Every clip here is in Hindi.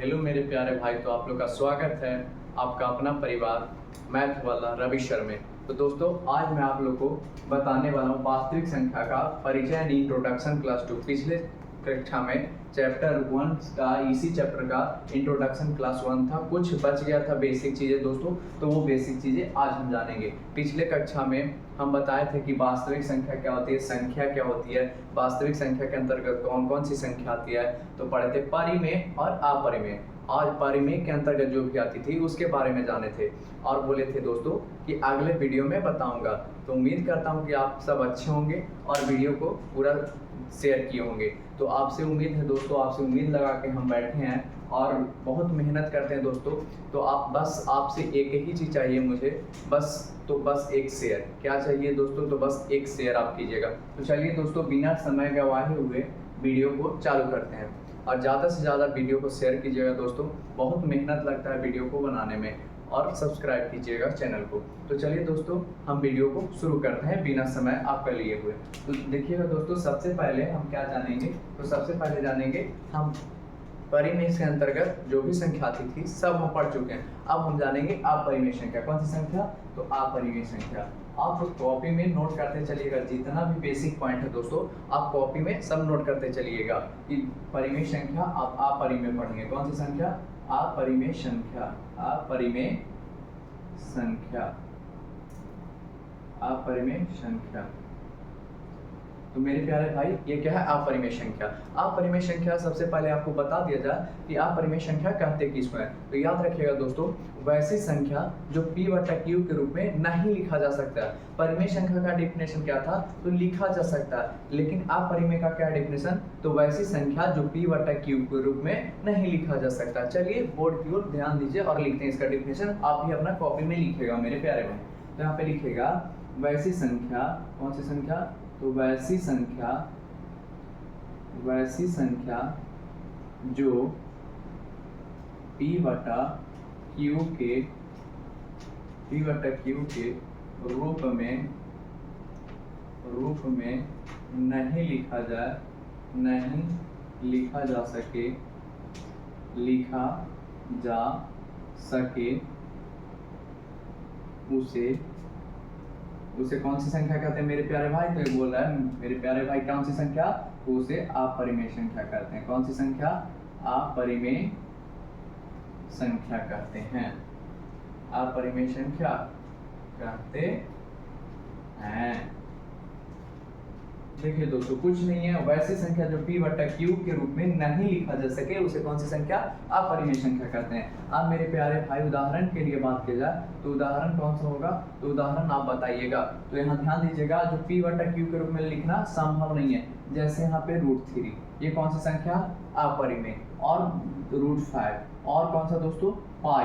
हेलो मेरे प्यारे भाई, तो आप लोग का स्वागत है आपका अपना परिवार मैथ वाला रवि शर्मा। तो दोस्तों, आज मैं आप लोग को बताने वाला हूँ वास्तविक संख्या का परिचय एंड इंट्रोडक्शन क्लास 2। पिछले कक्षा में चैप्टर 1 का इसी चैप्टर का इंट्रोडक्शन क्लास 1 था। कुछ बच गया था बेसिक चीज़ें दोस्तों, तो वो बेसिक चीज़ें आज हम जानेंगे। पिछले कक्षा में हम बताए थे कि वास्तविक संख्या क्या होती है, संख्या क्या होती है, वास्तविक संख्या के अंतर्गत कौन कौन सी संख्या आती है। तो पढ़े थे परिमेय और अपरिमेय। आज परिमेय के अंतर्गत जो भी आती थी उसके बारे में जाने थे और बोले थे दोस्तों कि अगले वीडियो में बताऊंगा। तो उम्मीद करता हूं कि आप सब अच्छे होंगे और वीडियो को पूरा शेयर किए होंगे। तो आपसे उम्मीद है दोस्तों, आपसे उम्मीद लगा के हम बैठे हैं और बहुत मेहनत करते हैं दोस्तों। तो आपसे एक ही चीज़ चाहिए मुझे, बस एक शेयर। क्या चाहिए दोस्तों? तो बस एक शेयर आप कीजिएगा। तो चलिए दोस्तों, बिना समय गंवाए हुए वीडियो को चालू करते हैं और ज़्यादा से ज़्यादा वीडियो को शेयर कीजिएगा दोस्तों। बहुत मेहनत लगता है वीडियो को बनाने में, और सब्सक्राइब कीजिएगा चैनल को। तो चलिए दोस्तों, हम वीडियो को शुरू करते हैं बिना समय आपका लिए हुए। तो देखिएगा दोस्तों, सबसे पहले हम क्या जानेंगे? तो सबसे पहले जानेंगे हम परिमेय के अंतर्गत जो भी संख्या आती थी सब हम पढ़ चुके हैं। अब हम जानेंगे अपरिमेय संख्या। कौन सी संख्या? तो अपरिमेय संख्या। आप लोग कॉपी में नोट करते चलिएगा, जितना भी बेसिक पॉइंट है दोस्तों आप कॉपी में सब नोट करते चलिएगा कि परिमेय संख्या आप अपरिमेय पढ़ेंगे। कौन सी संख्या? अपरिमेय संख्या। अपरिमेय संख्या। अपरिमेय संख्या। तो मेरे प्यारे भाई, ये क्या है? अपरिमेय संख्या। अपरिमेय संख्या सबसे पहले आपको बता दिया जाए कि अपरिमेय संख्या कहते किसको है। तो याद रखिएगा दोस्तों, वैसी संख्या जो p/q के रूप में नहीं लिखा जा सकता है। परिमेय संख्या का डेफिनेशन क्या था? तो लिखा जा सकता है, लेकिन अपरिमेय का क्या डेफिनेशन? तो वैसी संख्या जो p/q के रूप में नहीं लिखा जा सकता। चलिए बोर्ड की ओर ध्यान दीजिए और लिखते हैं इसका डेफिनेशन। आप भी अपना कॉपी में लिखिएगा मेरे प्यारे भाई। तो यहाँ पे लिखिएगा वैसी संख्या। कौन सी संख्या? तो वैसी संख्या जो p/q के रूप में नहीं लिखा जा सके उसे कौन सी संख्या कहते हैं मेरे प्यारे भाई? तो ये बोल रहा है मेरे प्यारे भाई, कौन सी संख्या? तो उसे अपरिमेय संख्या कहते हैं। कौन सी संख्या? अपरिमेय संख्या कहते हैं। अपरिमेय संख्या कहते हैं। देखिए दोस्तों, कुछ नहीं है, वैसी संख्या जो p/q के रूप में नहीं लिखा जा सके उसे कौन सी संख्या? अपरिमेय संख्या कहते हैं। अब मेरे प्यारे भाई, उदाहरण के लिए बात की जाए तो उदाहरण कौन सा होगा? तो उदाहरण आप बताइएगा। तो यहाँ ध्यान दीजिएगा, जो p/q के रूप में लिखना संभव नहीं है। जैसे यहाँ पे √3, ये कौन सी संख्या? अपरिमेय। और √5, और कौन सा दोस्तों? पाई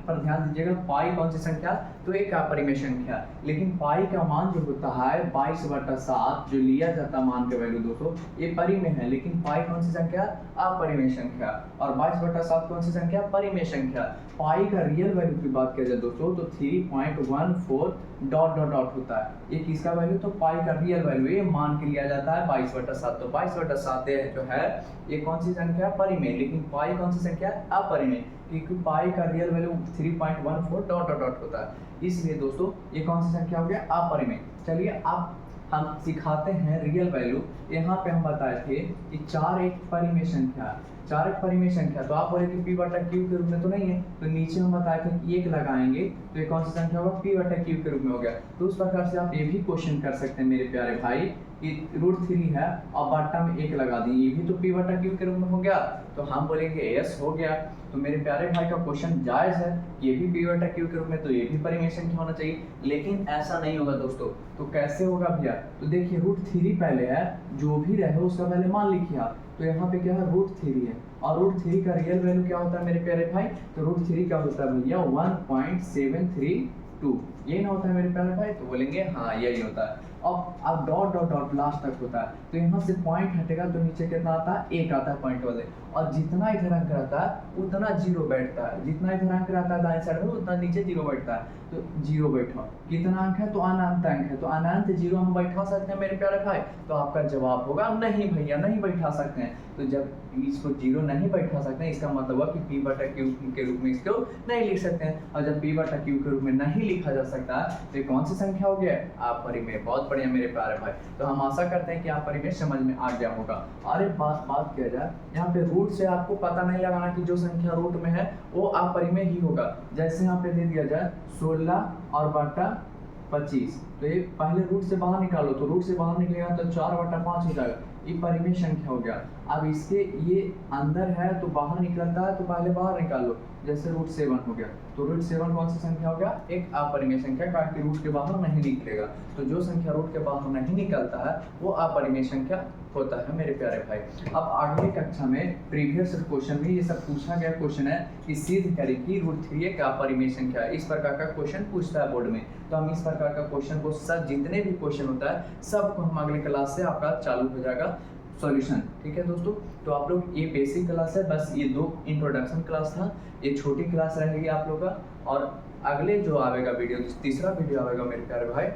पर ध्यान दीजिएगा। पाई कौन सी संख्या? तो एक अपरिमेय संख्या। लेकिन पाई का मान जो होता है 22/7 जो लिया जाता मान का वैल्यू दोस्तों, ये परिमेय है। लेकिन पाई कौन सी संख्या? अपरिमेय संख्या। और 22/7 कौन सी संख्या? परिमेय संख्या। पाई का रियल वैल्यू की बात किया जाए दोस्तों, तो 3.14 ... होता है। ये किसका वैल्यू? तो पाई का रियल वैल्यू, ये मान के लिया जाता है 22/7। तो 22/7 जो है ये कौन सी संख्या? परिमेय। लेकिन पाई कौन सी संख्या? अपरिमेय, क्योंकि पाई का रियल वैल्यू 3.14 ... होता है। इसलिए दोस्तों ये कौन सी संख्या हो गया? अपरिमेय। चलिए अब हम सिखाते हैं रियल वैल्यू। यहाँ पे हम बताए थे कि 4 एक परिमेय संख्या। 4 एक परिमेय संख्या, तो आप बोले कि p/q के रूप में तो नहीं है, तो नीचे हम बताए थे कि 1 लगाएंगे तो ये कौन सी संख्या होगा? p/q के रूप में हो गया। तो उस प्रकार से आप ये भी क्वेश्चन कर सकते हैं मेरे प्यारे भाई कि √3 है और बट्टा में 1 लगा दिए, ये भी तो p/q के रूप में हो गया। तो हम बोलेंगे यस हो गया। तो मेरे प्यारे भाई का क्वेश्चन जायज़ है, ये भी p/q के रूप में, तो ये भी परिमेय संख्या होना चाहिए। लेकिन ऐसा नहीं होगा दोस्तों। तो कैसे होगा भैया? तो देखिए √3 पहले है, जो भी रहे उसका पहले मान लिखिए आप। तो यहाँ पे क्या है? √3 है, और √3 का रियल वैल्यू क्या होता है मेरे प्यारे भाई? तो √3 क्या होता है भैया? 1.732। ये ना होता है मेरे प्यारे भाई? तो बोलेंगे हाँ यही होता है। अब ... लास्ट तक होता है, तो यहाँ से पॉइंट हटेगा तो नीचे कितना आता है? 1 आता है पॉइंट वाले। और जितना इधर अंक रहता है उतना जीरो बैठता है, जितना इधर अंक रहता है दाएं साइड में उतना नीचे जीरो बैठता है। तो जीरो बैठा, कितना अंक है तो अनंत अंक है, तो अनंत जीरो हम बैठा सकते हैं मेरे प्यारे भाई। तो आपका जवाब होगा नहीं भैया नहीं बैठा सकते हैं। तो जब इसको जीरो नहीं बैठा सकते हैं इसका मतलब है कि पी बटा क्यू के रूप में इसको नहीं लिख सकते हैं। और जब पी बटा क्यू के रूप में नहीं लिखा जा सकता तो ये कौन सी संख्या हो गया आप परिमेय। बहुत बढ़िया मेरे प्यारे भाई। तो हम आशा करते हैं कि आप परिमेय समझ में आ गया होगा। और एक बात किया जाए यहाँ पे रूट से आपको पता नहीं लगाना कि जो संख्या रूट में है वो आप परिमेय ही होगा। जैसे यहाँ पे दे दिया जाए 16 और बटा 25, तो ये पहले रूट से बाहर निकालो, तो रूट से बाहर निकलेगा तो 4 बटा 5 हो जाएगा, ये परिमेय संख्या हो गया। अब इसके ये अंदर है तो बाहर निकलता है तो पहले बाहर निकालो, जैसे रूट 7 हो गया, तो रूट 7 कौन सी संख्या हो गया एक अपरिमेय संख्या, क्योंकि रूट के बाहर नहीं निकलेगा। तो जो संख्या रूट के बाहर नहीं निकलता है वो अपरिमेय संख्या होता है मेरे प्यारे भाई। अब अगले कक्षा में प्रीवियस क्वेश्चन में ये सब पूछा गया क्वेश्चन है कि सिद्ध करें कि √3 एक अपरिमेय संख्या है। इस प्रकार का क्वेश्चन पूछता है बोर्ड में। तो हम इस प्रकार का क्वेश्चन को सब जितने भी क्वेश्चन होता है सबको हम अगले क्लास से आपका चालू हो जाएगा सॉल्यूशन। ठीक है दोस्तों, तो आप लोग ये बेसिक क्लास है, बस ये 2 इंट्रोडक्शन क्लास था, ये छोटी क्लास रहेगी आप लोग का। और अगले जो आएगा वीडियो, तीसरा वीडियो आएगा मेरे प्यारे भाई,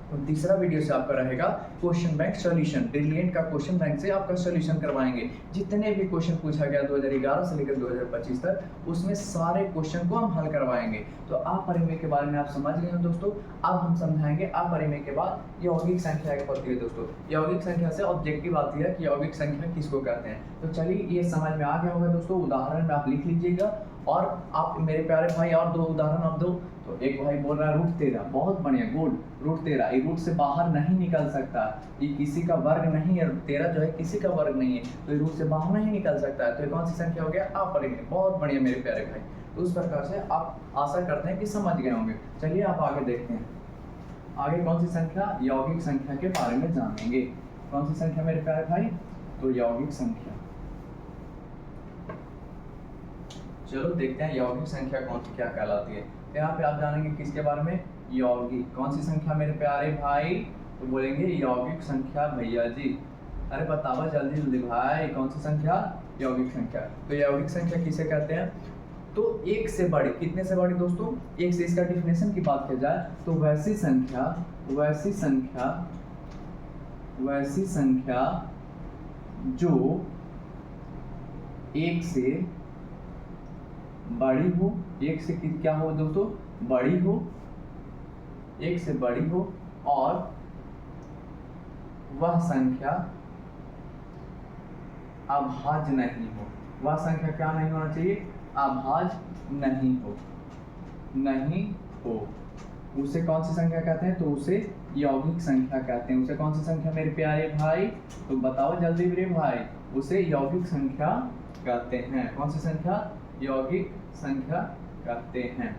तो तीसरा वीडियो से आपका रहेगा क्वेश्चन बैंक सॉल्यूशन। ब्रिलियंट का क्वेश्चन बैंक से आपका सॉल्यूशन करवाएंगे। जितने भी क्वेश्चन पूछा गया 2011 से लेकर 2025 तक उसमें सारे क्वेश्चन को हम हल करवाएंगे। तो अपरिमेय के बारे में आप समझ गए हैं दोस्तों। अब हम समझाएंगे अपरिमेय के बाद यौगिक संख्या एक होती है दोस्तों। यौगिक संख्या से ऑब्जेक्टिव आती है कि यौगिक संख्या किसको कहते हैं। तो चलिए ये समझ में आ गया होगा दोस्तों। उदाहरण में आप लिख लीजिएगा और आप मेरे प्यारे भाई और 2 उदाहरण आप दो। तो एक भाई बोल रहा है √13, बहुत बढ़िया गुड, √13 ये रूट से बाहर नहीं निकल सकता, ये किसी का वर्ग नहीं है, 13 जो है किसी का वर्ग नहीं है, तो ये रूट से बाहर नहीं निकल सकता है। तो ये कौन सी संख्या हो गया अपरिमेय। बहुत बढ़िया मेरे प्यारे भाई। तो उस प्रकार से आप आशा करते हैं कि समझ गए होंगे। चलिए आप आगे देखते हैं, आगे कौन सी संख्या यौगिक संख्या के बारे में जानेंगे। कौन सी संख्या मेरे प्यारे भाई, तो यौगिक संख्या। चलो देखते हैं यौगिक संख्या कौन सी क्या कहलाती है। तो यहाँ पे आप जानेंगे किसके बारे में, यौगिक। कौन सी संख्या मेरे प्यारे भाई, तो बोलेंगे यौगिक संख्या भैया जी। अरे बताओ जल्दी जल्दी भाई, कौन सी संख्या, यौगिक संख्या। तो यौगिक संख्या किसे कहते हैं, तो एक से बड़ी, कितने से बड़ी दोस्तों, एक से। इसका डिफिनेशन की बात की जाए तो वैसी संख्या जो एक से बड़ी हो, एक से क्या हो दोस्तों, बड़ी हो, एक से बड़ी हो, और वह संख्या अभाज्य नहीं हो। वह संख्या क्या नहीं होना चाहिए, अभाज्य नहीं हो। उसे कौन सी संख्या कहते हैं, तो उसे यौगिक संख्या कहते हैं। उसे कौन सी संख्या मेरे प्यारे भाई, तो बताओ जल्दी मेरे भाई, उसे यौगिक संख्या कहते हैं। कौन सी संख्या, यौगिक संख्या कहते हैं,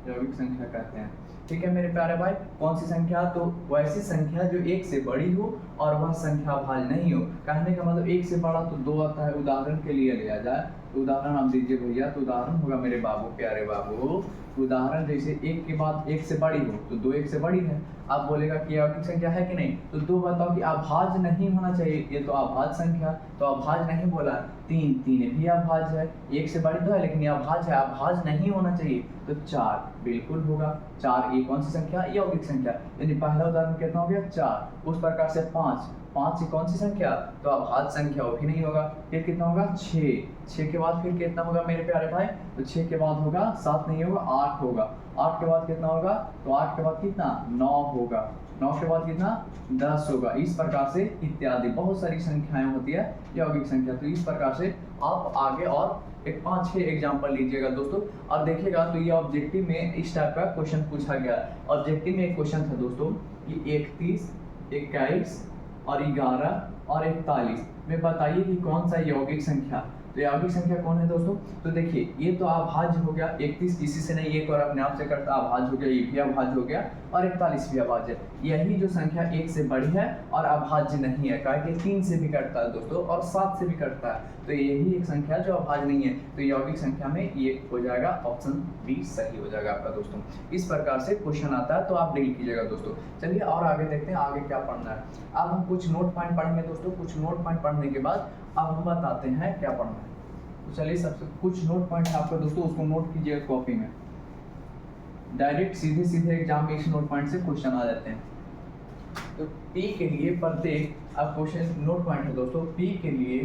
यौगिक संख्या कहते हैं। ठीक है मेरे प्यारे भाई। कौन सी संख्या, तो वैसी संख्या जो एक से बड़ी हो और वह संख्या भाज्य नहीं हो। कहने का मतलब एक से बड़ा तो 2 आता है। उदाहरण के लिए लिया जाए तो उदाहरण आप दीजिए भैया, तो उदाहरण होगा मेरे बाबू, प्यारे बाबू, उदाहरण जैसे एक के बाद एक से बड़ी हो तो 2 एक से बड़ी है। आप बोलेगा कि यौगिक संख्या है कि नहीं, तो 2 बताओ कि अभाज्य नहीं होना चाहिए, ये तो अभाज्य संख्या, तो अभाज्य नहीं बोला। 3 भी अभाज्य है, एक से बड़ी तो है लेकिन ये अभाज्य है, अभाज्य नहीं होना चाहिए, तो 4 बिल्कुल होगा। 4 ये कौन सी संख्या, यौगिक संख्या। यानी पहला उदाहरण कितना हो गया 4। उस प्रकार से 5 ये कौन सी संख्या, तो अभाज्य संख्या, वो भी नहीं होगा। फिर कितना होगा 6 के बाद फिर कितना होगा मेरे प्यारे भाई, तो 6 के बाद होगा 7 नहीं होगा 8 होगा। 8 के बाद कितना होगा, तो 8 के बाद कितना 9 होगा। 9 के बाद कितना 10 होगा। इस प्रकार से इत्यादि बहुत सारी संख्याएं होती है यौगिक संख्या। तो इस प्रकार से आप आगे और एक 5-6 एग्जाम्पल लीजिएगा दोस्तों और देखिएगा। तो ये ऑब्जेक्टिव में इस टाइप का क्वेश्चन पूछा गया। ऑब्जेक्टिव में एक क्वेश्चन था दोस्तों, ये 31, 21 और 11 और 41 में बताइए कि कौन सा यौगिक संख्या। तो यौगिक संख्या कौन है दोस्तों, तो देखिए ये तो अभाज्य हो गया। 31 किसी से नहीं, एक और अपने आप से करता अभाज्य हो गया, ये भी अभाज्य हो गया, और 41 भी अभाज्य है। यही जो संख्या 1 से बड़ी है और अभाज्य नहीं है, क्योंकि 3 से भी कटता है दोस्तों और 7 से भी कटता है, तो यही एक संख्या जो अभाज्य नहीं है। तो यौगिक संख्या में ये हो जाएगा ऑप्शन बी सही हो जाएगा आपका दोस्तों। इस प्रकार से क्वेश्चन आता है, तो आप डील कीजिएगा दोस्तों। चलिए और आगे देखते हैं आगे क्या पढ़ना है। अब हम कुछ नोट पॉइंट पढ़ेंगे दोस्तों। कुछ नोट पॉइंट पढ़ने के बाद अब हम बताते हैं क्या पढ़ना है। तो चलिए सबसे कुछ नोट पॉइंट है आपका दोस्तों, उसको नोट कीजिएगा कॉपी में। डायरेक्ट सीधे सीधे एग्जाम में इस नोट पॉइंट से क्वेश्चन आ जाते हैं। तो P के लिए प्रत्येक, अब क्वेश्चन नोट पॉइंट है दोस्तों, P के लिए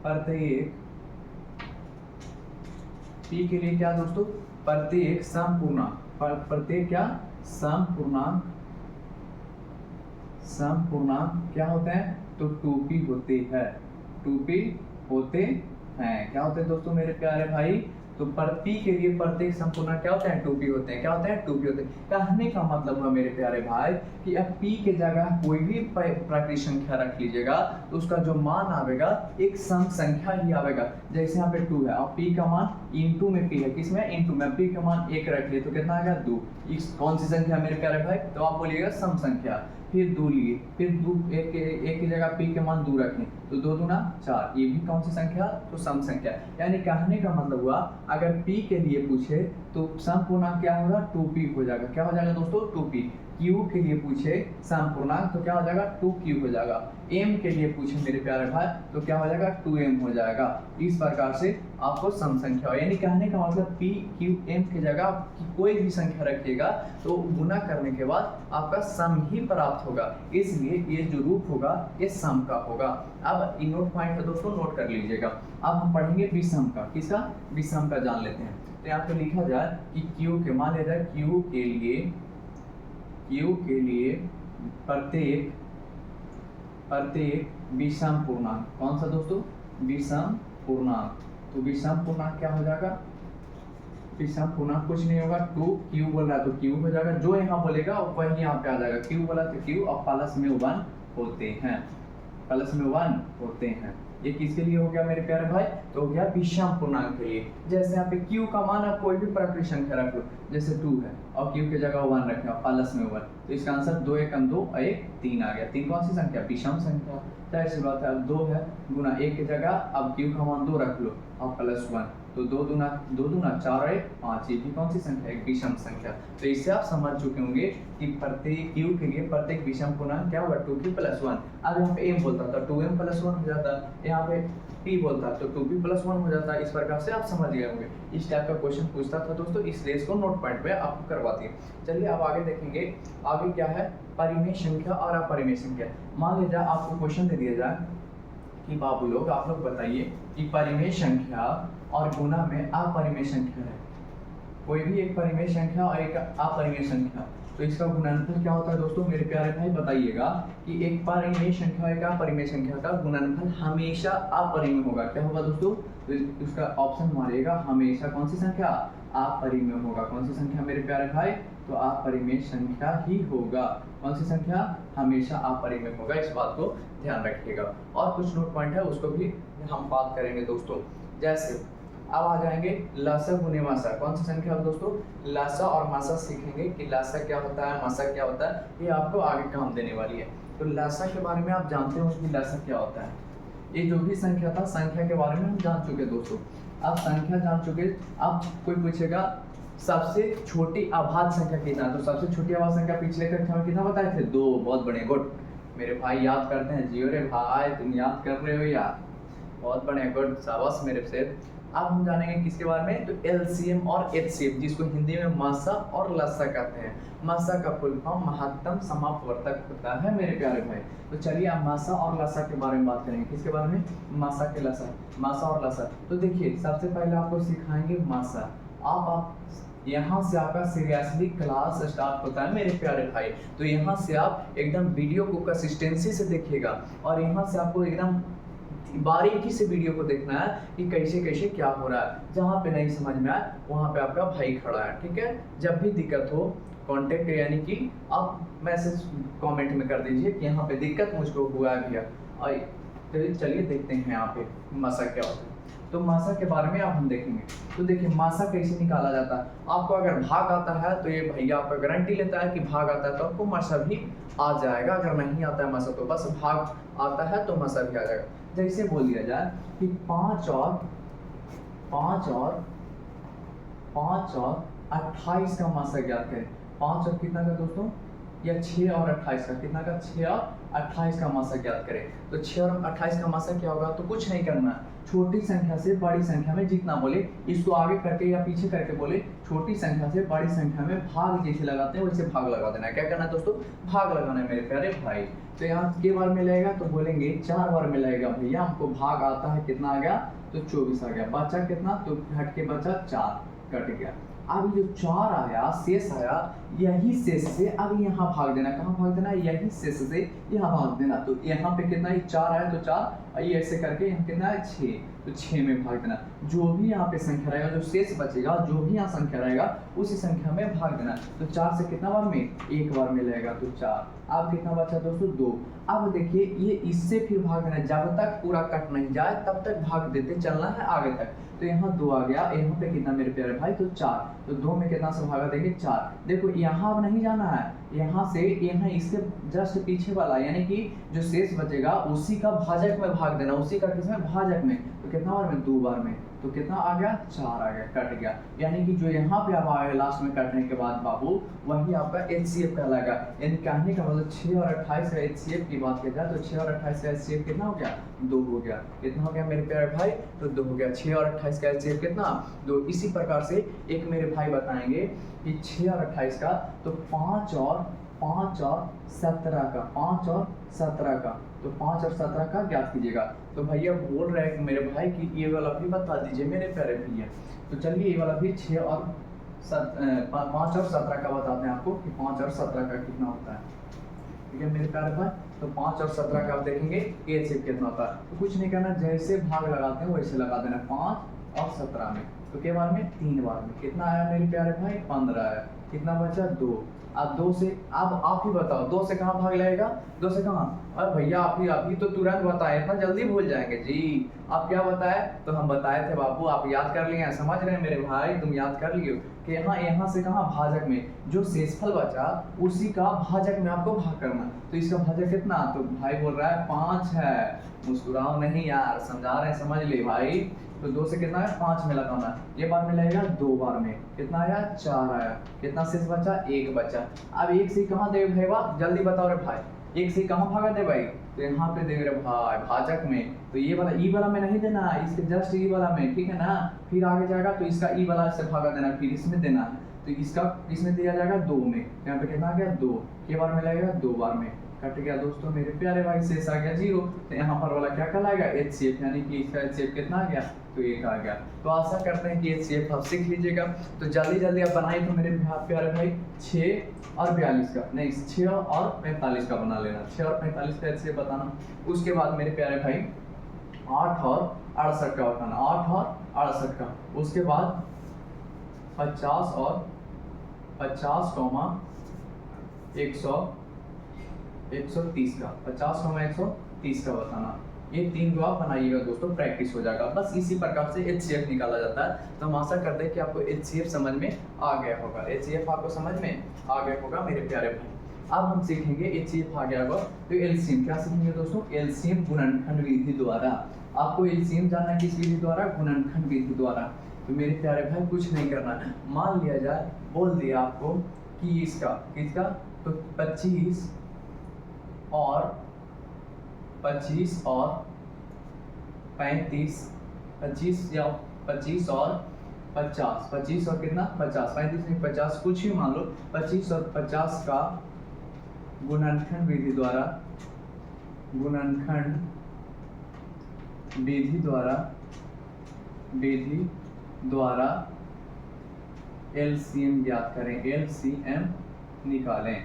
प्रत्येक, P के लिए क्या दोस्तों, प्रत्येक समपूर्णांक, प्रत्येक क्या समपूर्णांक क्या होते हैं, तो 2p होते हैं, 2p होते हैं। क्या होते हैं दोस्तों मेरे प्यारे भाई, तो P के लिए प्रत्येक संपूर्णांक क्या होते हैं, 2p होते हैं। क्या होते हैं, 2p होते हैं। कहने का मतलब है मेरे प्यारे भाई कि अब P के जगह कोई भी प्राकृतिक संख्या रख लीजिएगा तो उसका जो मान आवेगा एक सम संख्या ही आवेगा। जैसे यहाँ पे 2 है और P का मान इंटू में P है, किसमें, इंटू में। P का मान 1 रख लिए तो कितना आएगा, 2। कौन सी संख्या मेरे प्यारे भाई, तो आप बोलिएगा सम संख्या। फिर 2 लिए, फिर 2 एक की जगह P के मान 2 रखें तो 2 दूना 4, ये भी कौन सी संख्या, तो सम संख्या। यानी कहने का मतलब हुआ अगर P के लिए पूछे तो समपूर्णांक क्या होगा, 2p हो जाएगा। क्या हो जाएगा दोस्तों, 2p। Q के लिए पूछे समपूर्णांक तो क्या हो जाएगा, 2q हो जाएगा। M के लिए पूछे मेरे प्यारे भाई तो क्या हो जाएगा, 2m हो जाएगा। इस प्रकार से आपको सम संख्या, यानी कहने का मतलब P Q M की जगह कोई भी संख्या रखिएगा तो गुना करने के बाद आपका सम ही प्राप्त होगा, इसलिए ये जो रूप होगा ये सम का होगा। अब इन नोट पॉइंट है दोस्तों, नोट कर लीजिएगा। अब हम पढ़ेंगे विषम का, किसका, विषम का जान लेते हैं। तो यहाँ पे लिखा जाए कि Q के, मान लेते हैं Q के लिए प्रत्येक विषम पूर्णांक, कौन सा दोस्तों, विषम पूर्णांक। तो विषम पूर्णांक क्या हो जाएगा, विषम पूर्णांक कुछ नहीं होगा, 2q बोल रहा है तो q हो जाएगा, जो यहाँ बोलेगा वही यहाँ पे आ जाएगा। q बोला तो q और प्लस में 1 होते हैं, प्लस में 1 होते हैं। ये किसके लिए हो गया मेरे प्यारे भाई, तो हो गया विषम पूर्णांक के लिए। जैसे यहाँ पे q का मान आप कोई भी प्राकृतिक संख्या रख लो, जैसे 2 है और q की जगह 1 रखें और प्लस में 1, तो इसका आंसर 2 एकम 2 और 1 3 आ गया। 3 कौन सी संख्या, विषम संख्या। जाहिर सी बात है, अब 2 है गुना 1 की जगह अब q का मान 2 रख लो और प्लस 1, तो 2 दूना 4 और 1 5, ये भी कौन सी संख्या, एक विषम संख्या। तो इससे आप समझ चुके होंगे कि प्रत्येक q के लिए प्रत्येक विषम पूर्णांक क्या होगा, 2q + 1। अब यहाँ पे m बोलता था 2m + 1 हो जाता, यहाँ पे p बोलता तो 2p + 1 हो जाता। इस प्रकार से आप समझ गए होंगे। इस टाइप का क्वेश्चन पूछता था दोस्तों, इसलिए इसको नोट पॉइंट पे आपको करवाती है। चलिए अब आगे देखेंगे, आगे क्या है, परिमेय संख्या और अपरिमेय संख्या। मान लीजिए आपको क्वेश्चन दे दिया जाए कि बाबू लोग आप लोग बताइए कि परिमेय संख्या और गुना में अपरिमेय संख्या है, कोई भी एक परिमेय संख्या और एक अपरिमेय संख्या, तो इसका गुणनफल क्या होता है दोस्तों मेरे प्यारे भाई बताइएगा कि एक परिमेय संख्या और एक अपरिमेय संख्या का गुणनफल हमेशा अपरिमेय होगा। क्या होगा दोस्तों, तो उसका ऑप्शन मारिएगा, हमेशा कौन सी संख्या, अपरिमेय होगा। कौन सी संख्या मेरे प्यारे भाई, तो अपरिमेय संख्या ही होगा। कौन सी संख्या, हमेशा अपरिमेय होगा, इस बात को ध्यान रखिएगा। और कुछ नोट पॉइंट है उसको भी हम बात करेंगे दोस्तों। जैसे अब आ जाएंगे लसा गुने मासा, कौन सी संख्या है दोस्तों, लसा और मासा सीखेंगे कि लसा क्या होता है, मासा क्या होता है, ये आपको आगे काम देने वाली है। तो लसा के बारे में आप जानते हो कि लसा क्या होता है, ये जो भी संख्या था, संख्या के बारे में हम जान चुके दोस्तों। आप संख्या जान चुके, अब कोई पूछेगा सबसे छोटी अभाज्य संख्या कितना, तो सबसे छोटी अभाज्य संख्या पिछले कक्षा में कितना बताए थे, 2। बहुत बढ़िया, गुड मेरे भाई, याद करते हैं, जियो रे भाई, तुम याद कर रहे हो यार, बहुत बढ़िया, गुड, शाबाश मेरे से। अब हम जानेंगे किसके बारे में, तो एलसीएम और एचसीएफ, जिसको हिंदी में मासा और लसा कहते हैं। मासा का फुल फॉर्म महत्तम समापवर्तक होता है मेरे प्यारे भाई। तो चलिए आप मासा और लसा के बारे में बात करेंगे। किसके बारे में, मासा के लसा, मासा और लसा। तो देखिए सबसे पहले आपको सिखाएंगे मासा। आप यहाँ से आपका सीरियसली क्लास स्टार्ट होता है मेरे प्यारे भाई। तो यहाँ से आप एकदम वीडियो को कंसिस्टेंसी से देखिएगा और यहाँ से आपको एकदम बारीकी से वीडियो को देखना है कि कैसे कैसे क्या हो रहा है। जहाँ पे नहीं समझ में आए वहाँ पे आपका भाई खड़ा है, ठीक है। जब भी दिक्कत हो कांटेक्ट, यानी कि आप मैसेज कमेंट में कर दीजिए कि यहाँ पे दिक्कत मुझको हुआ है भैया। और चलिए देखते हैं यहाँ पे मासा क्या होता है। तो मासा के बारे में आप हम देखेंगे। तो देखिए मासा कैसे निकाला जाता है। आपको अगर भाग आता है तो ये भैया आपका गारंटी लेता है कि भाग आता है तो आपको मासा भी आ जाएगा। अगर नहीं आता है मासा तो बस भाग आता है तो मासा भी आ जाएगा। जैसे बोल दिया जाए कि 5 और 28 का मासा ज्ञात करें। 5 और कितना का दोस्तों, या 6 और 28 का, कितना का, 6 और 28 का मासा ज्ञात करें। तो 6 और 28 का मासा क्या होगा, तो कुछ नहीं करना, छोटी संख्या से बड़ी संख्या में जितना बोले इसको आगे करके या पीछे करके बोले, छोटी संख्या से बड़ी संख्या में भाग जैसे लगाते हैं वैसे भाग लगा देना है। क्या करना है दोस्तों, भाग लगाना है मेरे प्यारे भाई। तो यहाँ कितने बार मिलेगा, तो बोलेंगे 4 बार मिलेगा भैया, हमको भाग आता है कितना आ गया, तो 24 आ गया। बचा कितना, तो हट के बचा 4, कट गया। अब जो 4 आया शेष आया, यही शेष से अब यहाँ भाग देना, कहाँ भाग देना, यही शेष से यहाँ भाग देना। तो यहाँ पे कितना है, 4 आया तो 4, ये ऐसे करके यहाँ कितना है 6, तो 6 में भाग देना। जो भी यहाँ पे संख्या रहेगा, जो शेष बचेगा, जो भी यहाँ संख्या रहेगा उसी संख्या में भाग देना। तो 4 से कितना बार में, 1 बार मिलेगा, तो 4। अब कितना बचा दोस्तों, 2। अब देखिए ये इससे फिर भाग देना, जब तक पूरा कट नहीं जाए तब तक भाग देते चलना है आगे तक। तो यहाँ 2 आ गया, यहाँ पे कितना मेरे प्यारे भाई, तो 4। तो 2 में कितना से भागा देंगे, 4। देखो यहाँ अब नहीं जाना है, यहाँ से यहाँ इससे जस्ट पीछे वाला यानी कि जो शेष बचेगा उसी का भाजक में भाग देना, उसी का किसमें, भाजक में। तो कितना बार में, 2 बार में। तो कितना आ गया, 4 आ गया, कट गया। यानी कि जो यहाँ पे अब आएगा लास्ट में कटने के बाद बाबू, वही आपका HCF कहलाएगा। यानी कहने का मतलब 6 और 28 का HCF की बात की जाए तो 6 और 28 का HCF कितना हो गया, 2 हो गया। कितना हो गया मेरे प्यारे भाई, तो 2 हो गया। 6 और 28 का HCF कितना, 2। इसी प्रकार से एक मेरे भाई बताएंगे कि 6 और 28 का, तो 5 और 17 का, 5 और 17 का, तो 5 और 17 का ज्ञात कीजिएगा। तो भैया बोल रहे हैं मेरे भाई कि ये वाला भी बता दीजिए मेरे प्यारे भैया। तो चलिए ये वाला भी 5 और 17 का बताते हैं आपको कि 5 और 17 का कितना होता है। ठीक है मेरे प्यारे भाई, तो 5 और 17 का आप देखेंगे HCF कितना होता है। तो कुछ नहीं करना, जैसे भाग लगाते हैं वैसे लगा देना, 5 और 17 में। तो के बार में, 3 बार में। कितना आया मेरे प्यारे भाई, 15 आया। कितना बचा, 2। अब 2 से, अब आप ही बताओ 2 से कहाँ भाग लगेगा, 2 से कहाँ। अरे भैया आप ही तो तुरंत बताए, इतना जल्दी भूल जाएंगे जी। आप क्या बताए, तो हम बताए थे बाबू, आप याद कर लिए हैं, समझ रहे हैं मेरे भाई, तुम याद कर लियो कि यहाँ से कहाँ, भाजक में। जो शेषफल बचा उसी का भाजक में आपको भाग करना। तो इसका भाजक कितना, तो भाई बोल रहा है 5 है। मुस्कुराओ नहीं यार, समझा रहे हैं, समझ ले भाई। तो 2 से कितना है, 5 में लगाना। ये बार में लगेगा 2 बार में। कितना आया, 4 आया। कितना शेष बचा, 1 बचा। अब 1 से कहाँ दे भाई, बात जल्दी बताओ रे भाई, 1 से कहाँ भागा दे भाई, तो यहाँ पे दे रहे भाई भाजक में। तो ये वाला ई वाला में नहीं देना, इसके जस्ट ई वाला में, ठीक है ना। फिर आगे जाएगा तो इसका ई वाला से भागा देना, फिर इसमें देना है। तो इसका इसमें दिया जाएगा 2 में। यहाँ पे कितना आ गया, 2 के बार में लगेगा, 2 बार में। कट गया दोस्तों मेरे प्यारे भाई, शेष आ गया 0। तो यहाँ पर वाला क्या कहलाएगा, HCF, यानी कि इसका HCF कितना आ गया, तो 1 आ गया। तो आशा करते हैं कि HCF आप सीख लीजिएगा। तो जल्दी जल्दी आप बनाइए। तो मेरे प्यारे भाई 6 और 42 का नहीं, 6 और 45 का बना लेना। 6 और 45 का HCF बताना। उसके बाद मेरे प्यारे भाई 8 और 68 का बताना, 8 और 68 का। उसके बाद 50 और 50, 130 का, 50, 130 का बताना। ये 3 को आप बनाइएगा दोस्तों, प्रैक्टिस हो जाएगा। बस इसी प्रकार से HCF निकाला जाता है। तो हम आशा करते हैं कि आपको HCF समझ में आ गया होगा। HCF आपको समझ में आ गया होगा मेरे प्यारे भाई। अब हम सीखेंगे HCF आ गया होगा तो LCM क्या सीखेंगे दोस्तों, LCM गुणनखंड विधि द्वारा। आपको LCM जानना है किस विधि द्वारा, गुणनखंड विधि द्वारा। तो मेरे प्यारे भाई कुछ नहीं करना, मान लिया जाए, बोल दिया आपको कि इसका तो 25 और 35 और 35, 25 या 25 और 50, 25 और कितना 50, 35 नहीं 50, कुछ ही मान लो। 25 और 50 का गुणनखंड विधि द्वारा, गुणनखंड विधि द्वारा LCM ज्ञात करें, LCM निकालें,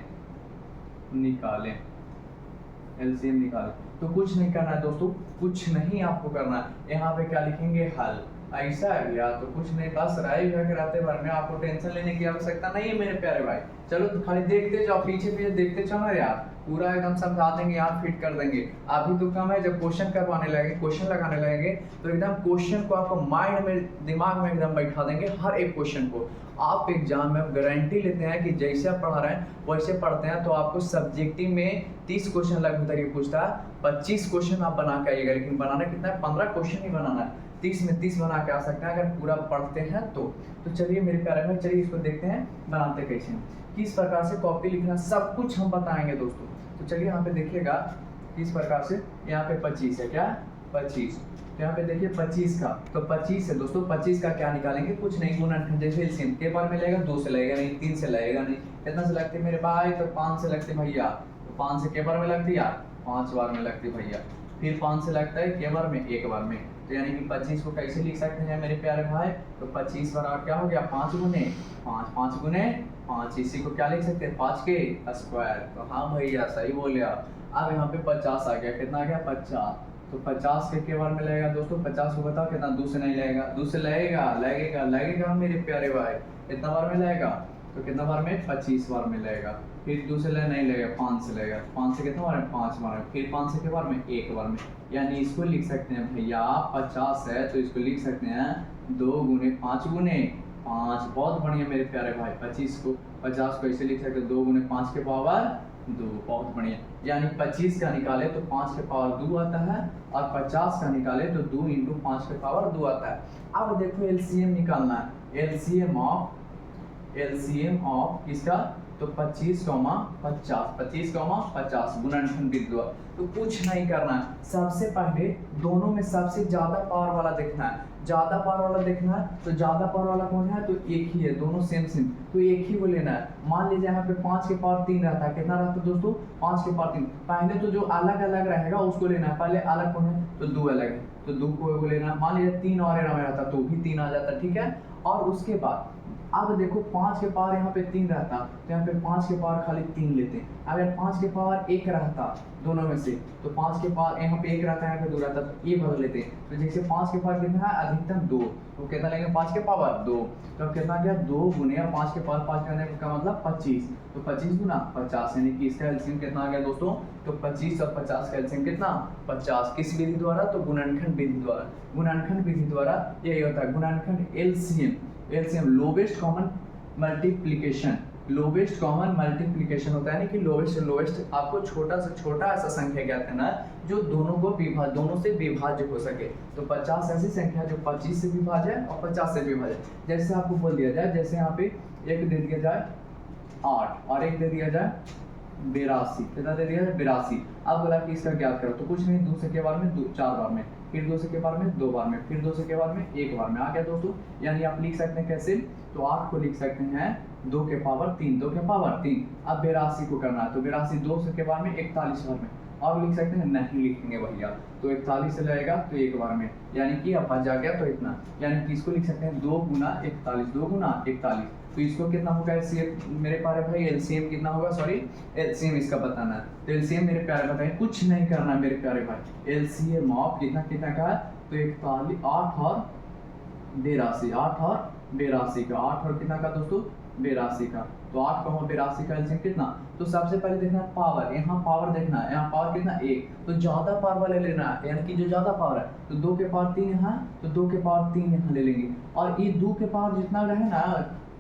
LCM निकालें। तो कुछ नहीं करना है दोस्तों, कुछ नहीं आपको करना है। यहाँ पे क्या लिखेंगे, हल। ऐसा है भैया, तो कुछ नहीं, बस राय कराते भर में आपको टेंशन लेने की आवश्यकता नहीं है मेरे प्यारे भाई। चलो तो खाली देखते जाओ, पीछे पीछे देखते चलो यार, पूरा एकदम समझा देंगे, आप फिट कर देंगे। अभी तो कम है, जब क्वेश्चन करवाने लगेंगे, क्वेश्चन लगाने लगेंगे तो एकदम क्वेश्चन को आपको माइंड में, दिमाग में एकदम बैठा देंगे हर एक क्वेश्चन को। आप एग्जाम में गारंटी लेते हैं कि जैसे आप पढ़ा रहे हैं वैसे पढ़ते हैं तो आपको सब्जेक्टिव में 30 क्वेश्चन लगभग तक ये पूछता है, 25 क्वेश्चन आप बना के आइएगा। लेकिन बनाना कितना है, 15 क्वेश्चन ही बनाना है, 30 में 30 बना के आ सकते हैं अगर पूरा पढ़ते हैं तो। चलिए मेरे प्यारे भाई, चलिए इसको देखते हैं बनाते कैसे हैं, किस प्रकार से कॉपी लिखना, सब कुछ हम बताएंगे दोस्तों। तो चलिए यहाँ पे देखिएगा किस प्रकार से, यहाँ पे 25 है, क्या 25, तो यहाँ पे देखिए 25 का, तो 25 है दोस्तों, 25 का क्या निकालेंगे, कुछ नहीं, गुणनखंड जैसे एलसीएम के बार में लगेगा, 2 से लगेगा नहीं, 3 से लगेगा नहीं, कितना से लगते मेरे भाई, तो 5 से लगते भैया, तो 5 से के बार में लगती यार, 5 बार में लगती भैया, फिर 5 से लगता है के बार में, एक बार में, तो यानी कि 25 को कैसे लिख सकते हैं मेरे प्यारे भाई, तो 25 बराबर क्या हो गया, 5 गुने 5, 5 गुने 5, इसी को क्या लिख सकते हैं, 5 के स्क्वायर, तो हाँ भैया सही बोले आप। अब यहाँ पे 50 आ गया, कितना आ गया 50, तो 50 के बार में लगेगा दोस्तों, 50 को बताओ कितना, 2 से नहीं लगेगा, 2 से लगेगा, लगेगा मेरे प्यारे भाई, कितना बार में लगेगा, तो कितना बार में, 25 बार में लगेगा, फिर 2 से नहीं लगेगा, 5 से लगेगा, 5 से कितना बार में, 5 बार में, फिर 5 से के बार में, एक बार में, यानी इसको लिख सकते हैं भैया 50 है तो इसको लिख सकते हैं 2 गुने 5 गुने 5, बहुत बढ़िया मेरे प्यारे भाई, 25 को 50 को ऐसे लिख सकते हैं 2 गुने 5 के पावर 2, बहुत बढ़िया, यानी 25 का निकाले तो 5 के पावर 2 आता है, और 50 का निकाले तो 2 इंटू 5 के पावर 2 आता है। अब देखो एलसीएम निकालना है, एलसीएम ऑफ किसका, तो 25 कॉमा 50 गुणनखंड बिंदु, तो कुछ नहीं करना है, सबसे पहले दोनों में सबसे ज्यादा पावर वाला देखना है, ज्यादा पावर वाला देखना है, तो ज्यादा पावर वाला कौन है, तो एक ही है, दोनों सेम, तो एक ही को लेना है। मान लीजिए यहाँ पे 5 के पावर 3 रहता है, कितना रहता है दोस्तों, 5 के पावर 3, पहले तो जो अलग अलग रहेगा उसको लेना है, पहले अलग कौन है, तो 2 अलग है, तो 2 को लेना है, मान लीजिए 3 और रहता तो भी 3 आ जाता, ठीक है। और उसके बाद अब देखो 5 के पावर यहाँ पे 3 रहता, तो यहाँ पे 5 के पावर खाली 3 लेते हैं, अगर 5 के पावर 1 रहता दोनों में से, तो 5 के पावर यहाँ पे 1 रहता है, यहाँ पे 2 रहता, तो ये बदल लेते हैं, तो जैसे 5 के पावर कितना है, अधिकतम 2, तो कितना लेंगे 5 के पावर 2, तो कितना गया 2 गुने 5 के पावर 5 करने का मतलब 25, तो 25 गुना 50, यानी कि इसका एलसीएम कितना आ गया दोस्तों, तो 25 और 50 का एलसीएम कितना 50, किस विधि द्वारा, तो गुणनखंड विधि द्वारा, गुणनखंड विधि द्वारा यही होता है, गुणनखंड LCM lowest common multiplication, lowest common multiplication होता है, यानी कि लोवेस्ट से लोवेस्ट आपको छोटा से छोटा ऐसा संख्या ज्ञात करना है जो दोनों से विभाज्य हो सके, तो 50 ऐसी संख्या जो 25 से विभाज्य है और 50 से विभाज्य, जैसे आपको बोल दिया जाए, जैसे यहाँ पे एक दे दिया जाए 8 और एक दे दिया जाए 82, कितना दे दिया है 82, अब बोला कि इसका ज्ञात करो, तो कुछ नहीं, 2 से के बार में 4 बार में, फिर 2 से के बार में 2 बार में, फिर 2 से के बार में 1 बार में, आ गया दोस्तों, यानी आप लिख सकते हैं कैसे, तो 8 को लिख सकते हैं 2 के पावर 3, अब 82 को करना है, तो 82 2 से के बार में 41 बार में, और लिख सकते हैं नहीं लिखेंगे भैया, तो 41 से लगेगा तो 1 बार में, यानी कि अब बच गया तो इतना, यानी कि इसको लिख सकते हैं 2 गुना 41, तो इसको कितना होगा एलसीएम मेरे प्यारे भाई, एलसीएम कितना होगा, सॉरी एलसीएम इसका बताना है, तो एलसीएम मेरे प्यारे बताइए, कुछ नहीं करना मेरे प्यारे भाई, एलसीएम ऑफ कितना का है, तो 41, 8 और 82 का, 8 और कितना का दोस्तों 82 का, तो 8 का 82 का एलसीएम कितना, तो सबसे पहले देखना है पावर, यहाँ पावर देखना है, यहाँ पावर कितना 1, तो ज्यादा पावर वाले लेना है, यानी कि जो ज्यादा पावर है, तो 2 के पावर 3 यहाँ, तो 2 के पावर 3 यहाँ ले लेंगे, और ये 2 के पावर जितना रहे ना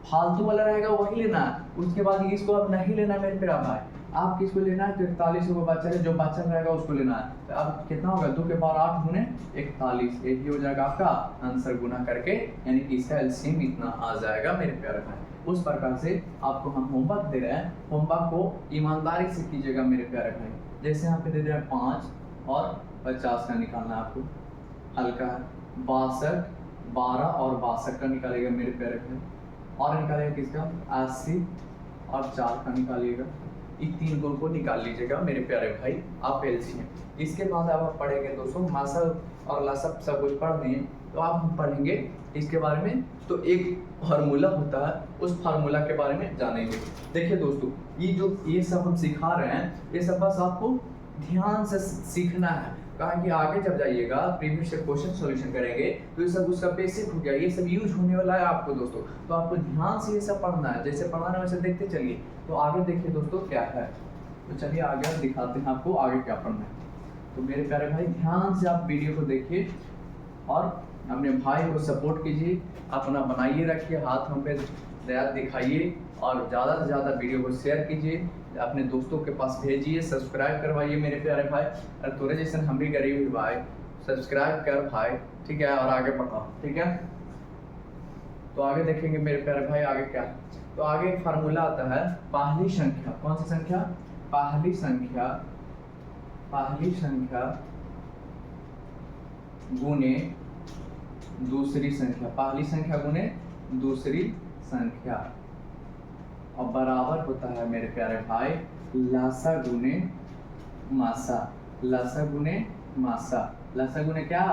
फालतू वाला रहेगा वही लेना है, उसके बाद इसको अब नहीं लेना मेरे प्यारा भाई, आप किसको लेना है, तो 41 को बचा है, जो बचा रहेगा उसको लेना है, तो अब कितना होगा 2 के पावर 8 गुने 41, एक ही हो जाएगा आपका आंसर गुना करके, यानी कि इसका एलसीएम इतना आ जाएगा मेरे प्यारे भाई। उस प्रकार से आपको हम होमवर्क दे रहे हैं, होमवर्क को ईमानदारी से कीजिएगा मेरे प्यारे भाई, जैसे यहाँ पे दे रहे हैं 5 और 50 का निकालना है आपको, हल्का है 62, 12 और 62 का निकालेगा मेरे प्यारे भाई, और निकालेगा किसका 80 और 4 का निकालिएगा, इन 3 को निकाल लीजिएगा मेरे प्यारे भाई आप एलसीएम। इसके बाद अब आप पढ़ेंगे दोस्तों मसल और लसब सब कुछ पढ़ दिए, तो आप हम पढ़ेंगे इसके बारे में, तो एक फार्मूला होता है, उस फार्मूला के बारे में जानेंगे। देखिए दोस्तों, ये सब हम सिखा रहे हैं, ये सब बस आपको ध्यान से सीखना है, कहा कि आगे जब जाइएगा प्रीवियस से क्वेश्चन सॉल्यूशन करेंगे तो ये सब उसका बेसिक हो गया, ये सब यूज होने वाला है आपको दोस्तों, तो आपको ध्यान से ये सब पढ़ना है, जैसे पढ़ाना है वैसे देखते चलिए। तो आगे देखिए दोस्तों क्या है, तो चलिए आगे दिखाते हैं आपको आगे क्या पढ़ना है। तो मेरे प्यारे भाई ध्यान से आप वीडियो को देखिए और अपने भाई को सपोर्ट कीजिए, अपना बनाइए रखिए, हाथ हम पे दया दिखाइए और ज़्यादा से ज़्यादा वीडियो को शेयर कीजिए, अपने दोस्तों के पास भेजिए, सब्सक्राइब करवाइए मेरे प्यारे भाई, और तोरे जैसे हम भी गरीब भाई सब्सक्राइब कर भाई, ठीक है, और आगे बढ़ाओ, ठीक है। तो आगे देखेंगे मेरे प्यारे भाई आगे क्या, तो आगे एक फार्मूला आता है, पहली संख्या, कौन सी संख्या, पहली संख्या गुने दूसरी संख्या, पहली संख्या गुने दूसरी संख्या, और बराबर होता है मेरे प्यारे भाई लासा गुने मासा। लासा गुने मासा, लासा गुने क्या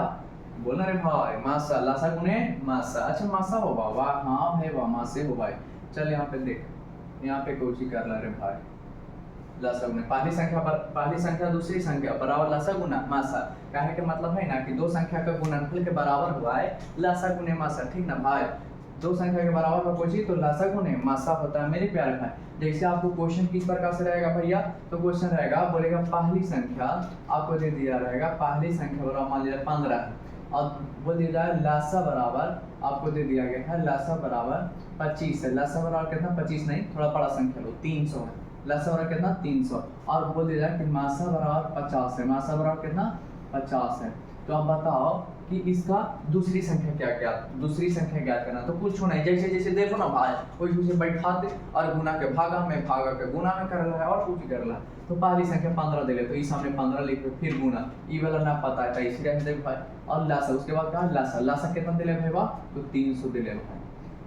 बोलना रे भाई, मासा, लासा गुने मासा। अच्छा मासा हो बाबा, हाँ भाई वाह, मासे हो भाई। चल यहाँ पे देख, यहाँ पे कोची कर ला रे भाई, लासा गुने पहली संख्या दूसरी संख्या बराबर लासा गुना मासा। कहने के मतलब है ना कि दो संख्या का गुणनफल के बराबर हुआ है लासा गुने मासा, ठीक ना भाई। दो संख्या के बराबर का कोई तो लासा गुने मासा होता है मेरे प्यारे भाई। जैसे आपको क्वेश्चन किस प्रकार से रहेगा भैया, तो क्वेश्चन रहेगा, बोलेगा पहली संख्या आपको दे दिया रहेगा, पहली संख्या बराबर मान लीजिए 15 है, और बोल दिया जाए लासा बराबर आपको दे दिया गया है लासा बराबर 25 है। लासा बराबर कितना, 25 नहीं, थोड़ा बड़ा संख्या लो, 300 है। लासा बराबर कितना, 300, और बोल दिया जाए कि मासा बराबर 50 है। मासा बराबर कितना, 50 है। तो आप बताओ कि इसका दूसरी संख्या क्या, दूसरी संख्या ज्ञात करना। तो कुछ नहीं, जैसे जैसे देखो ना भाई, वैसे बैठा दे और गुना के भागा में, भागा के गुना में कर रहा है, और कुछ कर रहा है। तो पहली संख्या 15 दे ले, तो इस सामने 15 लिख के फिर गुना, ई वाला ना पता है, तो इसी तरह देख भाई। और लासा, उसके बाद कहा लासा, लासा कितना दे ले भाई बा, तो 300 दे ले भाई,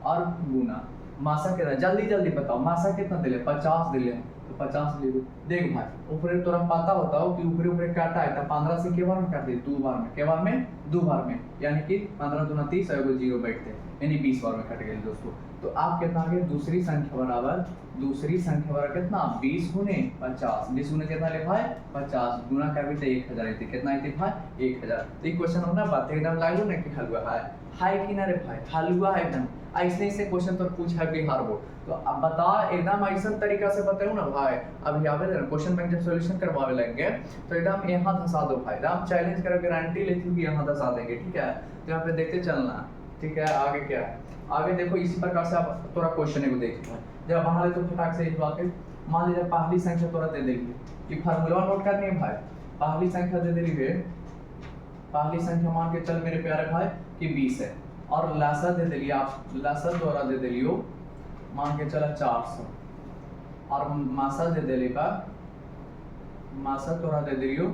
और गुना। मासा कितना, जल्दी जल्दी बताओ, मासा कितना दे ले, 50 दे ले, तो 50 ले लो। देख भाई ऊपर तोरा पता बताओ कि ऊपर ऊपर काटा है, तो 15 से के बार में काट दे, 2 बार में, के बार में, 2 बार में, यानी कि 15 दूना 30 और 0 बैठते, यानी 20 बार में कट गए दोस्तों। तो आप कितना आगे, दूसरी संख्या बराबर कितना, 20 गुने 50, 20 गुने कितना ले भाई 50, गुना कर भी तो 1000 आती, कितना आती भाई 1000। तो ये क्वेश्चन होना बात एकदम लागू ना कि हलवा है कि ना रे भाई, हलवा है एकदम। ऐसे से क्वेश्चन तो पूछ है बिहार बोर्ड, तो अब बता एकदम ऐसा तरीका से बताऊं ना भाई। अभी आवे ना क्वेश्चन बैंक जब सॉल्यूशन करवावे लगेंगे तो एकदम यहाँ धसा दो भाई, एकदम चैलेंज करो, गारंटी लेती हूँ कि यहाँ धसा देंगे, ठीक है। तो यहाँ पे देखते चलना, ठीक है। आगे क्या है, आगे देखो इसी प्रकार से आप थोड़ा क्वेश्चन को देखिए। जब बना ले तो फटाक से इस बात पे मान लीजिए पहली संख्या थोड़ा दे देंगे, कि फार्मूला नोट करनी है भाई। पहली संख्या दे दे रही है, पहली संख्या मान के चल मेरे प्यारे भाई कि 20 है, और लासा दे दे लिया आप, लासा द्वारा दे दे लियो मान के चला 400, और मासा दे दे लेगा, मासा द्वारा दे दे लियो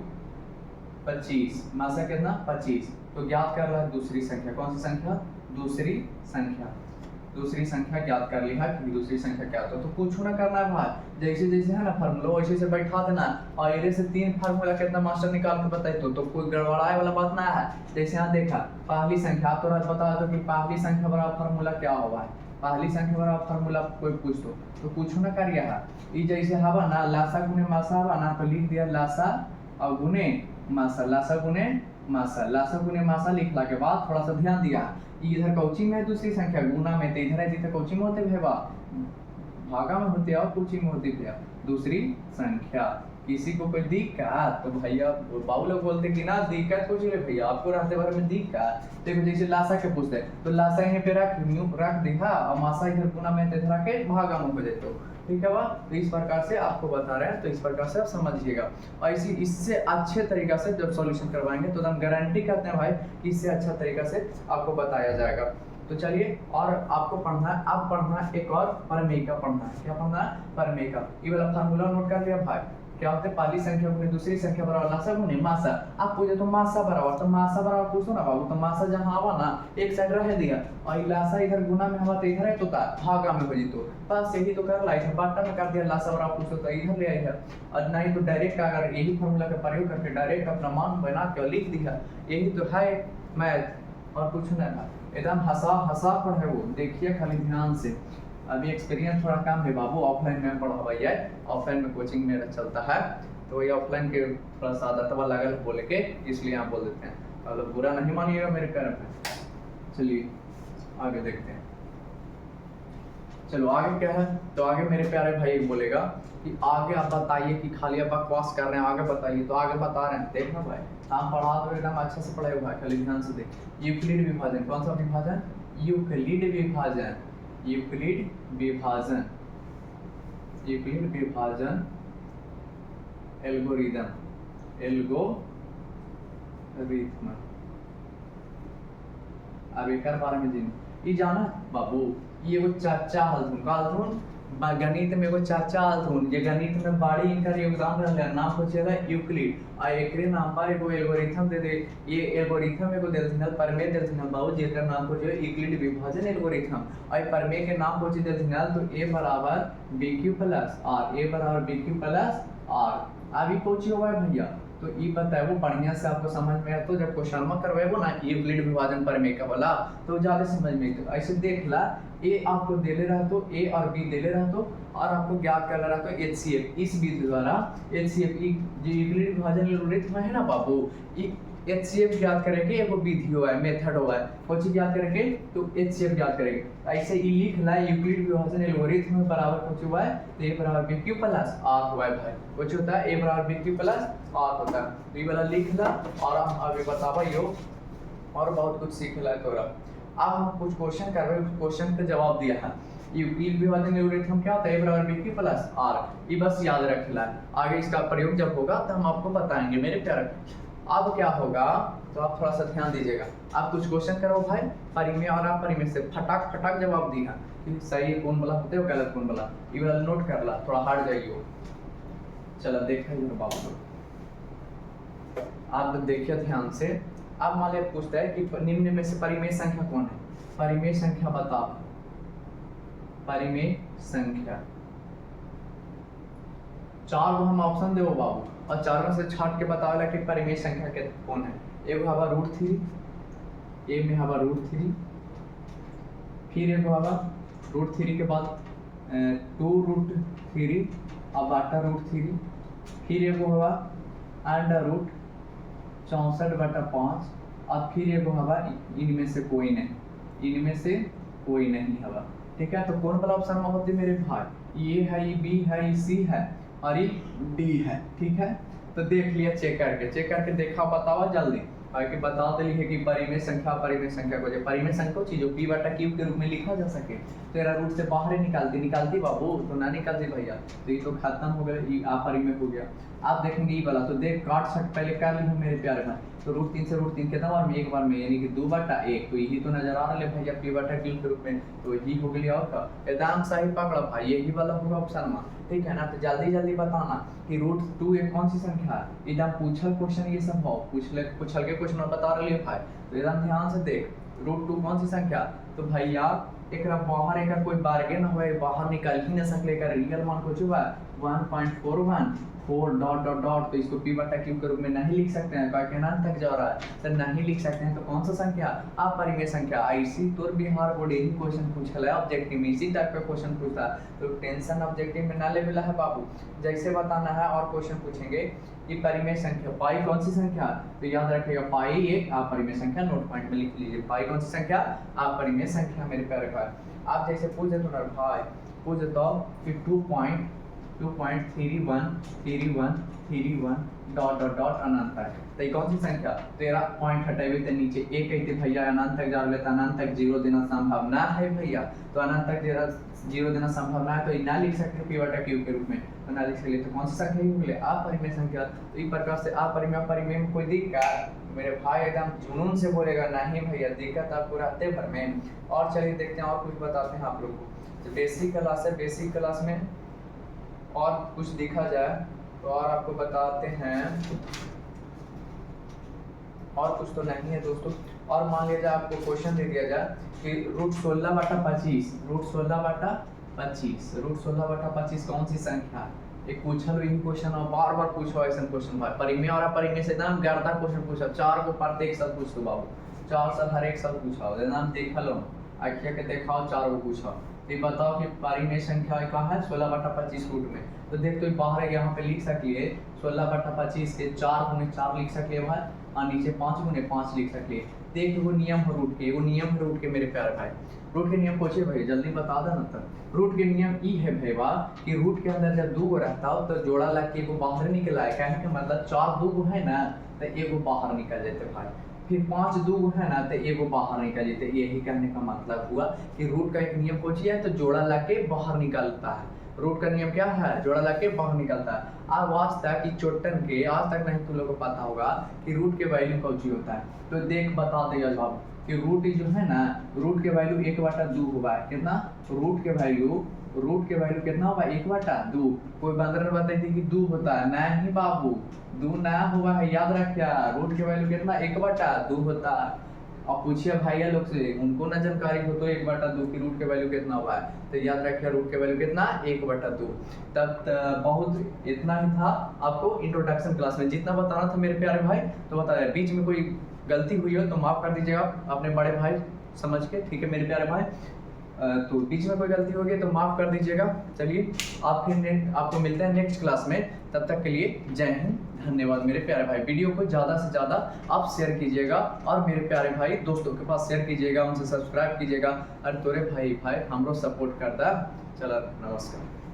25, मासा कितना 25। तो ज्ञात कर रहा है दूसरी संख्या, कौन सी संख्या, दूसरी संख्या ज्ञात कर लिया कि दूसरी संख्या क्या होता है। तो कुछ ना करना है भाई, जैसे जैसे है ना फार्मूला वैसे से बैठा देना, और एरे से 3 फार्मूला कितना मास्टर निकाल के बताए तो कोई गड़बड़ाए वाला बात ना है। जैसे यहाँ देखा पहली संख्या, आप तुरंत बता दो कि पहली संख्या बराबर फार्मूला क्या होगा है, पहली संख्या बराबर फार्मूला कोई पूछ दो तो कुछ ना करिए है। ये जैसे हवा ना लासा गुने मासा हवा ना, तो लिख दिया लासा और गुने मासा, लासा गुने मासा, लासा गुने मासा लिखला के बाद थोड़ा सा ध्यान दिया, इधर कौची में है दूसरी संख्या, गुना में, तो इधर है जिधर कौची में होते भेवा, भागा में होते और कौची में होती भैया दूसरी संख्या। किसी को कोई दिक्कत तो भैया बाबू लोग बोलते कि ना दिक्कत कुछ नहीं भैया, आपको रहते भर में दिक्कत। देखो जैसे लासा के पूछते तो लासा यहीं पे रख दिखा, और मासा इधर गुना में इधर रखे भागा में हो जाए, तो ठीक है। तो इस प्रकार से आपको बता रहे हैं, तो इस प्रकार से आप समझिएगा। और इससे अच्छे तरीका से जब सॉल्यूशन करवाएंगे तो हम गारंटी करते हैं भाई कि इससे अच्छा तरीका से आपको बताया जाएगा। तो चलिए, और आपको पढ़ना है, अब पढ़ना है एक और परमेय का पढ़ना है। क्या पढ़ना है, परमेय का। ये वाला फार्मूला नोट कर लिया भाई, क्या होता है पहली संख्या गुने दूसरी संख्या बराबर लासा गुने मासा। आप पूछे तो मासा बराबर, तो मासा बराबर पूछो ना बाबू, तो मासा जहां आवा ना एक साइड रह दिया, और लासा इधर गुना में हवा तो इधर है, तो भागा में हो जी, तो बस यही तो कर लाई है, बाटा में कर दिया, लासा बराबर पूछो तो इधर ले आई है। और नहीं तो डायरेक्ट अगर यही फार्मूला का प्रयोग करके डायरेक्ट अपना मान बना के लिख दिया, यही तो है मैथ, और कुछ नहीं है। एकदम हंसा पर है वो, देखिए खाली ध्यान से। अभी एक्सपीरियंस थोड़ा कम है बाबू, ऑफलाइन में पढ़ाया है, ऑफलाइन में कोचिंग मेरा चलता है, तो ये ऑफलाइन के थोड़ा सा आदतवा लगल बोले के, इसलिए आप बोल देते हैं, मतलब बुरा नहीं मानिएगा मेरे पैर में। चलिए आगे देखते हैं। चलो आगे क्या है, तो आगे मेरे प्यारे भाई बोलेगा कि आगे आप बताइए, कि खाली आप बकवास कर रहे हैं, आगे बताइए। तो आगे बता रहे हैं, देखना भाई हम पढ़ा दो एकदम अच्छा से पढ़ाए भाई, खाली ध्यान से देख। यूक्लिड विभाजन, कौन सा विभाजन, यूक्लिड विभाजन, यूक्लिड विभाजन, यूक्लिड विभाजन एल्गोरिथम, एल्गोरिथम। अब एक बारे में जान, ये जाना बाबू, ये वो चाचा हलथुन का हलथुन गणित में एगो चाचा हथुन जे गणित में बड़ी इनकर योगदान रहले, नाम हो चला यूक्लिड। आ एकरे नाम पर एगो एल्गोरिथम दे दे, ये एल्गोरिथम एगो देलथिन प्रमेय देलथिन बाबू, जेकर नाम हो जो यूक्लिड विभाजन एल्गोरिथम। आ प्रमेय के नाम हो देलथिन तो a बराबर bq प्लस r, a बराबर bq प्लस r। अभी कुछ हुआ है भैया, तो ये बताए वो बढ़िया से आपको समझ में आया। तो जब क्वेश्चन में करवाएबो ना यूक्लिड विभाजन प्रमेय का वाला, तो ज्यादा समझ में आए। ऐसे देख ला, ए आपको देले रहा तो ए और बी देले रहा तो, और आपको ज्ञात करना रहा तो HCF। इस विधि द्वारा HCF जो यूक्लिड विभाजन एल्गोरिथम है ना बाबू, HCF ज्ञात करेंगे, एगो विधि हुआ है, मेथड हुआ है, कौन सी ज्ञात करेंगे तो HCF ज्ञात करेंगे। ऐसे ही लिख ला यूक्लिड विभाजन एल्गोरिथम में बराबर कुछ हुआ है तो a बराबर bq प्लस r हुआ है भाई। कुछ होता है a बराबर bq प्लस r होता है, तो ये वाला लिख ला। और हम आगे बतावा यो और बहुत कुछ सीख ला तोरा। अब हम कुछ क्वेश्चन कर रहे हैं, क्वेश्चन का जवाब दिया है। यूक्लिड विभाजन एल्गोरिथम क्या होता है, a बराबर bq प्लस r, ये बस याद रख ला। आगे इसका प्रयोग जब होगा तो हम आपको बताएंगे मेरे प्यारे। अब क्या होगा तो आप थोड़ा सा ध्यान दीजिएगा। आप कुछ क्वेश्चन करो भाई परिमेय और अपरिमेय से, फटाक फटाक जवाब दिया कि सही कौन वाला होते हो गलत कौन वाला, ये वाला नोट कर ला, थोड़ा हट जाइए। चलो देखा ही बाबू, आप देखिए ध्यान से। अब मान लिया पूछता है कि निम्न में से परिमेय संख्या कौन है, परिमेय संख्या बताओ। परिमेय संख्या 4 को हम ऑप्शन देवो बाबू, और चारों से छाट के बतावेला कि परिमेय संख्या के कौन है। एगो हवा √3, ए में हवा √3, फिर एगो हवा √3 के बाद 2√3 अब बाटा √3, फिर एगो हवा √64/5, और फिर एगो हवा इनमें से कोई नहीं, इनमें से कोई नहीं हवा। ठीक है, तो कौन वाला ऑप्शन में होते मेरे भाई, ये है, ये बी है, ये सी है और ये डी है। ठीक है, तो देख लिया चेक करके देखा, बताओ जल्दी कि बता दिली है कि परिमेय संख्या को जो परिमेय संख्या चीज जो p बटा q के रूप में लिखा जा सके, तो एरा रूट से बाहर ही निकालती बाबू, तो ना निकालती भैया, तो ये तो खत्म हो गया, ये अपरिमेय हो गया। आप देखेंगे ये वाला, तो देख काट सक पहले कर ली है मेरे प्यारे भाई। तो √3 से √3 कितना बार में, एक बार में, यानी कि 2/1, तो यही तो नजर आ रहा है भैया p बटा q के रूप में, तो यही हो गया। और का एकदम सही पकड़ा भाई, यही वाला होगा ऑप्शन में। ठीक है ना, तो जल्दी बताना कि √2 एक कौन सी संख्या है। एकदम पूछल क्वेश्चन ये सब हो, पूछल के क्वेश्चन में बता रही है भाई, तो एकदम ध्यान से देख। √2 कौन सी संख्या, तो भैया एकरा बाहर एकर कोई बार्गेन हुए, बाहर निकल ही न सकले, एकर रियल मान कुछ हुआ 1.414 तो इसको p बटा q के रूप में नहीं लिख सकते हैं, क्योंकि अनंत तक जा रहा है, तो नहीं लिख सकते हैं। तो कौन सा संख्या, अपरिमेय संख्या। ऐसी तोर बिहार बोर्ड यही क्वेश्चन पूछल है ऑब्जेक्टिव में, इसी टाइप का क्वेश्चन पूछता है, तो टेंशन ऑब्जेक्टिव में ना लेवल है बाबू, जैसे बताना है। और क्वेश्चन पूछेंगे कि परिमेय संख्या पाई कौन सी संख्या, तो याद रखिएगा पाई एक अपरिमेय संख्या, नोट पॉइंट में लिख लीजिए, पाई कौन सी संख्या, अपरिमेय संख्या मेरे प्यारे भाई। आप जैसे पूछे तो भाई पूछ तो कि 2.3131 डॉट अनंत तक, तो ये कौन सी संख्या, तेरा पॉइंट हटाइए तो नीचे एक कहते भैया अनंत तक जा रहे, तो अनंत तक 0 देना संभावना है भैया, तो अनंत तक 0 देना संभावना है, तो ये ना लिख सकते p बटा q के रूप में, तो ना लिख सकते, तो कौन सी संख्या ही बोले अपरिमेय संख्या। तो इस प्रकार से अपरिमेय में कोई दिक्कत मेरे भाई एकदम जुनून से बोलेगा नहीं भैया, दिक्कत आपको रहते भर में। और चलिए देखते हैं और कुछ बताते हैं आप लोग को। तो बेसिक क्लास है, बेसिक क्लास में और कुछ देखा जाए तो और आपको बताते हैं, और कुछ तो नहीं है दोस्तों। और मान लिया जाए आपको क्वेश्चन दे दिया जाए कि √16/25 कौन सी संख्या है। एक पूछल यही क्वेश्चन और बार पूछो ऐसा क्वेश्चन भाई, परिमेय और अपरिमेय से एकदम गर्दा क्वेश्चन पूछा, 4 को प्रत्येक साल पूछ दो बाबू, 4 साल हर एक साल पूछा, एकदम देखल हो आखिया के देखाओ, 4 को पूछा। ये बताओ कि परिमेय संख्या कहाँ है, 16/25 रूट में, तो देख तो बाहर यहाँ पे लिख सकिए 16/25 के 4 गुने 4 लिख सकलिए भाई, और नीचे 5 गुने 5 लिख सकलिए। देख वो नियम है रूट के, वो नियम है रूट के मेरे प्यारे भाई। रूट के नियम पूछे भाई जल्दी बता दो ना। तब रूट के नियम ई है भैया कि रूट के अंदर जब 2 गो रहता हो तो जोड़ा लग के एगो बाहर निकला है, कहने का मतलब 4 2 गो है ना तो एगो बाहर निकल जाते भाई, फिर 5 2 गो है ना तो एगो बाहर निकल जाते। यही कहने का मतलब हुआ कि रूट का एक नियम पूछिए है तो जोड़ा लग के बाहर निकलता है। रूट का नियम क्या है, जोड़ा लग के बाहर निकलता है। अब आज तक कि चोटन के आज तक नहीं तुम लोग को पता होगा कि रूट के वैल्यू कौन सी होता है, तो देख बता दे जवाब कि रूट जो है ना, रूट के वैल्यू 1/2 हुआ है, कितना रूट के वैल्यू रूट के वैल्यू कितना होगा 1/2। कोई बंदर बताई थी कि 2 होता है, नहीं बाबू 2 ना हुआ है, याद रखिए रूट के वैल्यू कितना 1/2 होता है। अब पूछिए भैया लोग से, उनको ना जानकारी हो तो 1/2 की रूट के वैल्यू कितना हुआ है, तो याद रखिए रूट के वैल्यू कितना 1/2। तब बहुत इतना ही था आपको इंट्रोडक्शन क्लास में जितना बताना था मेरे प्यारे भाई, तो बताया। बीच में कोई गलती हुई हो तो माफ कर दीजिएगा अपने बड़े भाई समझ के, ठीक है मेरे प्यारे भाई। तो बीच में कोई गलती होगी तो माफ कर दीजिएगा। चलिए आप फिर आपको मिलते हैं नेक्स्ट क्लास में, तब तक के लिए जय हिंद, धन्यवाद मेरे प्यारे भाई। वीडियो को ज़्यादा से ज़्यादा आप शेयर कीजिएगा और मेरे प्यारे भाई दोस्तों के पास शेयर कीजिएगा, उनसे सब्सक्राइब कीजिएगा। अरे तोरे भाई हमरो सपोर्ट करता। चलो नमस्कार।